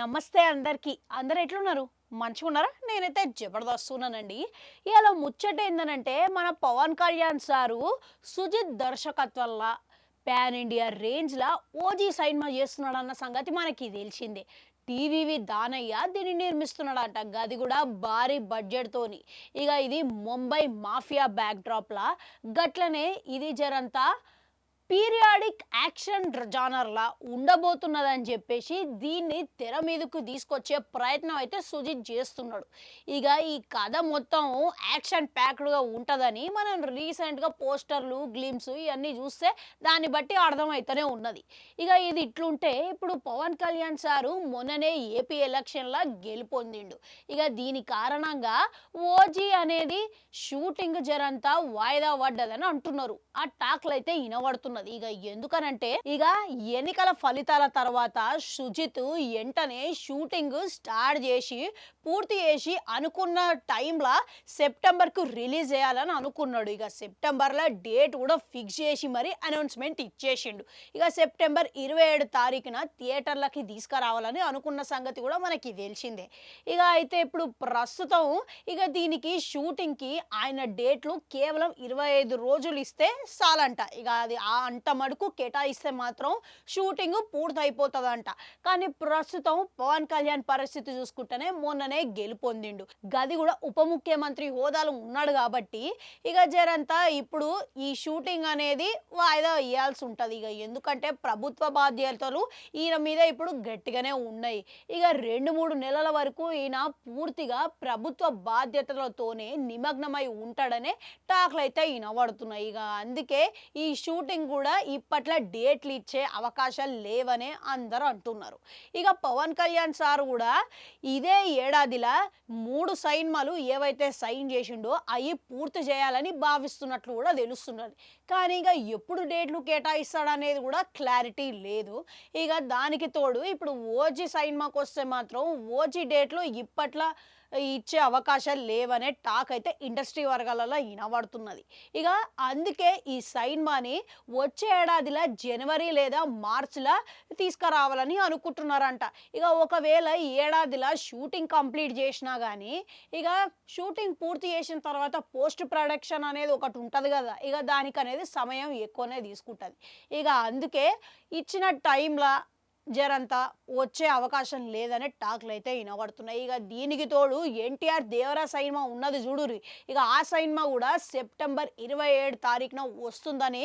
నమస్తే అందరికి. అందరు ఎట్లున్నారు? మంచిగున్నారా? నేనైతే జబర్దస్త్ ఉన్నానండి. ఇయాల ముచ్చట ఏందనంటే మన పవన్ కళ్యాణ్ సారు సుజిత్ దర్శకత్వంలా పాన్ ఇండియా రేంజ్‌లా 'ఓజీ' సినిమా చేస్తున్నాడన్న సంగతి మనకి తెలిసిందే. టీవీవి దానయ్య దీన్ని నిర్మిస్తున్నాడంట. గది కూడా భారీ బడ్జెట్‌తోని. ఇగ ఇది ముంబై మాఫియా బ్యాక్‌డ్రాప్‌లా గట్లనే ఇది జరంతా పీరియాడిక్ యాక్షన్ జానర్‌లా ఉండబోతున్నదని చెప్పేసి దీన్ని తెర మీదకు తీసుకొచ్చే ప్రయత్నం అయితే సుజిత్ చేస్తున్నాడు. ఇక ఈ కథ మొత్తం యాక్షన్ ప్యాక్డ్‌గా ఉంటదని మనం రీసెంట్‌గా పోస్టర్‌లు, గ్లిమ్స్ ఇయన్నీ చూస్తే దాన్ని బట్టి అర్థమైతనే ఉన్నది. ఇక ఇది ఇట్లుంటే ఇప్పుడు పవన్ కళ్యాణ్ సారు మొన్ననే ఏపీ ఎలక్షన్‌ల గెలుపొందిండు. ఇక దీని కారణంగా 'ఓజీ' అనేది షూటింగ్ జరంతా వాయిదా పడ్డదని అంటున్నారు. ఆ టాక్‌లయితే ఇనబడుతున్నది. ఇక ఎందుకనంటే ఇక ఎన్నికల ఫలితాల తర్వాత సుజిత్ వెంటనే షూటింగ్ స్టార్ట్ చేసి పూర్తి చేసి అనుకున్న టైంలో సెప్టెంబర్కు రిలీజ్ చేయాలని అనుకున్నాడు. ఇక సెప్టెంబర్లో డేట్ కూడా ఫిక్స్ చేసి మరి అనౌన్స్మెంట్ ఇచ్చేసిండు. ఇక సెప్టెంబర్ 27 తారీఖున థియేటర్లకి తీసుకురావాలని అనుకున్న సంగతి కూడా మనకి తెలిసిందే. ఇక అయితే ఇప్పుడు ప్రస్తుతం ఇక దీనికి షూటింగ్కి ఆయన డేట్లు కేవలం 25 రోజులు ఇస్తే చాలంట. ఇక అది అంత మటుకు కేటాయిస్తే మాత్రం షూటింగ్ పూర్తయిపోతుందంట. కానీ ప్రస్తుతం పవన్ కళ్యాణ్ పరిస్థితి చూసుకుంటేనే మొన్ననే గెలుపొందిండు. గది కూడా ఉప ముఖ్యమంత్రి హోదాలో ఉన్నాడు కాబట్టి ఇక జరంతా ఇప్పుడు ఈ షూటింగ్ అనేది వాయిదా వేయాల్సి ఉంటుంది. ఇక ఎందుకంటే ప్రభుత్వ బాధ్యతలు ఈయన మీద ఇప్పుడు గట్టిగానే ఉన్నాయి. ఇక 2-3 నెలల వరకు ఈయన పూర్తిగా ప్రభుత్వ బాధ్యతలతోనే నిమగ్నమై ఉంటాడనే టాక్లు అయితే వినబడుతున్నాయి. ఇక అందుకే ఈ షూటింగ్ కూడా ఇప్పట్లో డేట్లు ఇచ్చే అవకాశాలు లేవనే అందరూ అంటున్నారు. ఇక పవన్ కళ్యాణ్ సార్ కూడా ఇదే ఏడాదిలా 3 సినిమాలు ఏవైతే సైన్ చేసిండో అవి పూర్తి చేయాలని భావిస్తున్నట్లు కూడా తెలుస్తున్నది. కానీ ఇక ఎప్పుడు డేట్లు కేటాయిస్తాడనేది కూడా క్లారిటీ లేదు. ఇక దానికి తోడు ఇప్పుడు 'ఓజీ' సినిమాకి వస్తే మాత్రం 'ఓజీ' డేట్లు ఇప్పట్లో ఇచ్చే అవకాశాలు లేవనే టాక్ అయితే ఇండస్ట్రీ వర్గాలలో వినబడుతున్నది. ఇక అందుకే ఈ సినిమాని వచ్చే ఏడాదిలో జనవరి లేదా మార్చిలో తీసుకురావాలని అనుకుంటున్నారంట. ఇక ఒకవేళ ఈ ఏడాదిలో షూటింగ్ కంప్లీట్ చేసినా కానీ ఇక షూటింగ్ పూర్తి చేసిన తర్వాత పోస్ట్ ప్రొడక్షన్ అనేది ఒకటి ఉంటుంది కదా, ఇక దానికి అనేది సమయం ఎక్కువనే తీసుకుంటుంది. ఇక అందుకే ఇచ్చిన టైంలో జరంతా వచ్చే అవకాశం లేదనే టాక్లు అయితే వినబడుతున్నాయి. ఇక దీనికి తోడు ఎన్టీఆర్ దేవరా సినిమా ఉన్నది చూడుర్రి. ఇక ఆ సినిమా కూడా సెప్టెంబర్ 27 తారీఖున వస్తుందని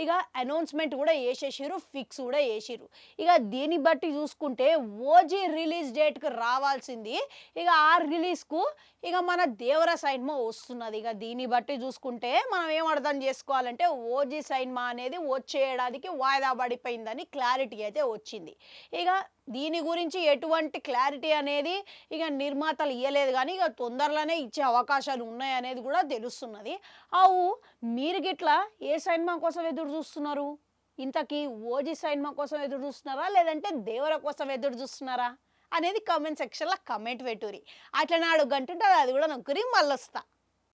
ఇక అనౌన్స్మెంట్ కూడా చేసేసిర్రు, ఫిక్స్ కూడా చేసిర్రు. ఇక దీన్ని బట్టి చూసుకుంటే 'ఓజీ' రిలీజ్ డేట్కి రావాల్సింది ఇక ఆ రిలీజ్కు ఇక మన దేవరా సినిమా వస్తున్నది. ఇక దీన్ని బట్టి చూసుకుంటే మనం ఏం అర్థం చేసుకోవాలంటే 'ఓజీ' సినిమా అనేది వచ్చే ఏడాదికి వాయిదా పడిపోయిందని క్లారిటీ అయితే వచ్చింది. ఇక దీని గురించి ఎటువంటి క్లారిటీ అనేది ఇక నిర్మాతలు ఇవ్వలేదు, కానీ ఇక తొందరలోనే ఇచ్చే అవకాశాలు ఉన్నాయనేది కూడా తెలుస్తున్నది. అవు మీరు గిట్లా ఏ సినిమా కోసం ఎదురు చూస్తున్నారు? ఇంతకీ 'ఓజీ' సినిమా కోసం ఎదురు చూస్తున్నారా, లేదంటే దేవర కోసం ఎదురు చూస్తున్నారా అనేది కామెంట్ సెక్షన్లో కమెంట్ పెట్టుర్రి. అట్లా నాడు గంటుంటుంది, అది కూడా నొక్కురి మళ్ళొస్తా.